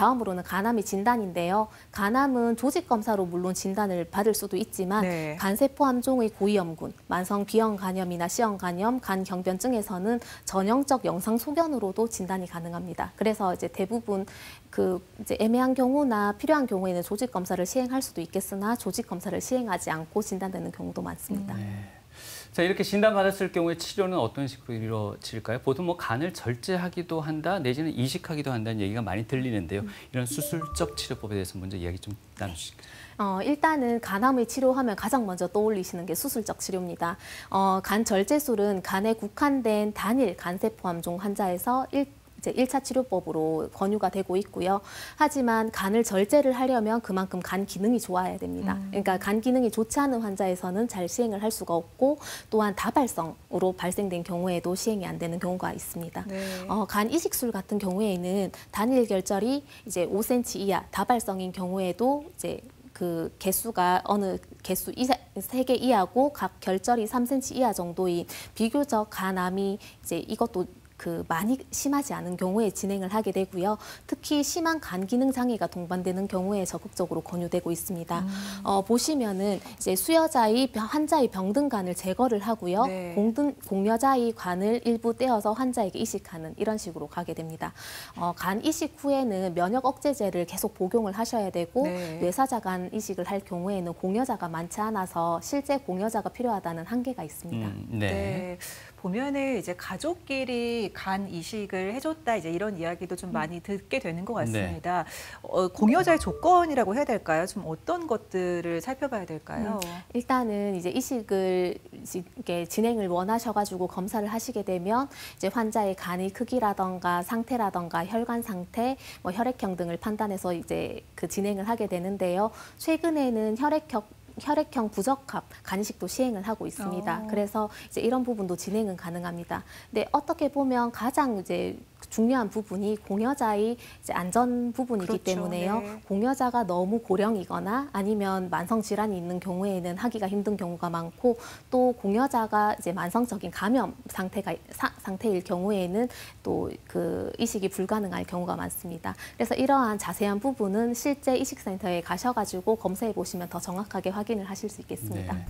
다음으로는 간암의 진단인데요. 간암은 조직 검사로 물론 진단을 받을 수도 있지만 네. 간세포 함종의 고위험군, 만성 B형 간염이나 C형 간염, 간경변증에서는 전형적 영상 소견으로도 진단이 가능합니다. 그래서 이제 대부분 이제 애매한 경우나 필요한 경우에는 조직 검사를 시행할 수도 있겠으나 조직 검사를 시행하지 않고 진단되는 경우도 많습니다. 자, 이렇게 진단받았을 경우에 치료는 어떤 식으로 이루어질까요? 보통 뭐 간을 절제하기도 한다, 내지는 이식하기도 한다는 얘기가 많이 들리는데요. 이런 수술적 치료법에 대해서 먼저 이야기 좀 나누시겠어요? 일단은 간암을 치료하면 가장 먼저 떠올리시는 게 수술적 치료입니다. 간 절제술은 간에 국한된 단일 간세포 함종 환자에서 이제 1차 치료법으로 권유가 되고 있고요. 하지만 간을 절제를 하려면 그만큼 간 기능이 좋아야 됩니다. 그러니까 간 기능이 좋지 않은 환자에서는 잘 시행을 할 수가 없고 또한 다발성으로 발생된 경우에도 시행이 안 되는 경우가 있습니다. 네. 간 이식술 같은 경우에는 단일 결절이 이제 5cm 이하 다발성인 경우에도 이제 그 개수가 어느 개수 3개 이하고 각 결절이 3cm 이하 정도인 비교적 간암이 이제 이것도 많이 심하지 않은 경우에 진행을 하게 되고요. 특히 심한 간 기능 장애가 동반되는 경우에 적극적으로 권유되고 있습니다. 보시면은 이제 환자의 병든 간을 제거를 하고요. 네. 공여자의 간을 일부 떼어서 환자에게 이식하는 이런 식으로 가게 됩니다. 간 이식 후에는 면역 억제제를 계속 복용을 하셔야 되고 네. 뇌사자 간 이식을 할 경우에는 공여자가 많지 않아서 실제 공여자가 필요하다는 한계가 있습니다. 네. 보면은 이제 가족끼리 간 이식을 해줬다 이제 이런 이야기도 좀 많이 듣게 되는 것 같습니다. 공여자의 조건이라고 해야 될까요? 좀 어떤 것들을 살펴봐야 될까요? 일단은 이제 이식을 이렇게 진행을 원하셔가지고 검사를 하시게 되면 이제 환자의 간의 크기라던가 상태라던가 혈관 상태, 뭐 혈액형 등을 판단해서 이제 진행을 하게 되는데요. 최근에는 혈액형 부적합 간이식도 시행을 하고 있습니다. 그래서 이제 이런 부분도 진행은 가능합니다. 근데 어떻게 보면 가장 이제 중요한 부분이 공여자의 이제 안전 부분이기 그렇죠. 때문에요. 네. 공여자가 너무 고령이거나 아니면 만성 질환이 있는 경우에는 하기가 힘든 경우가 많고 또 공여자가 이제 만성적인 감염 상태일 경우에는 또 이식이 불가능할 경우가 많습니다. 그래서 이러한 자세한 부분은 실제 이식센터에 가셔가지고 검사해 보시면 더 정확하게 확인을 하실 수 있겠습니다. 네.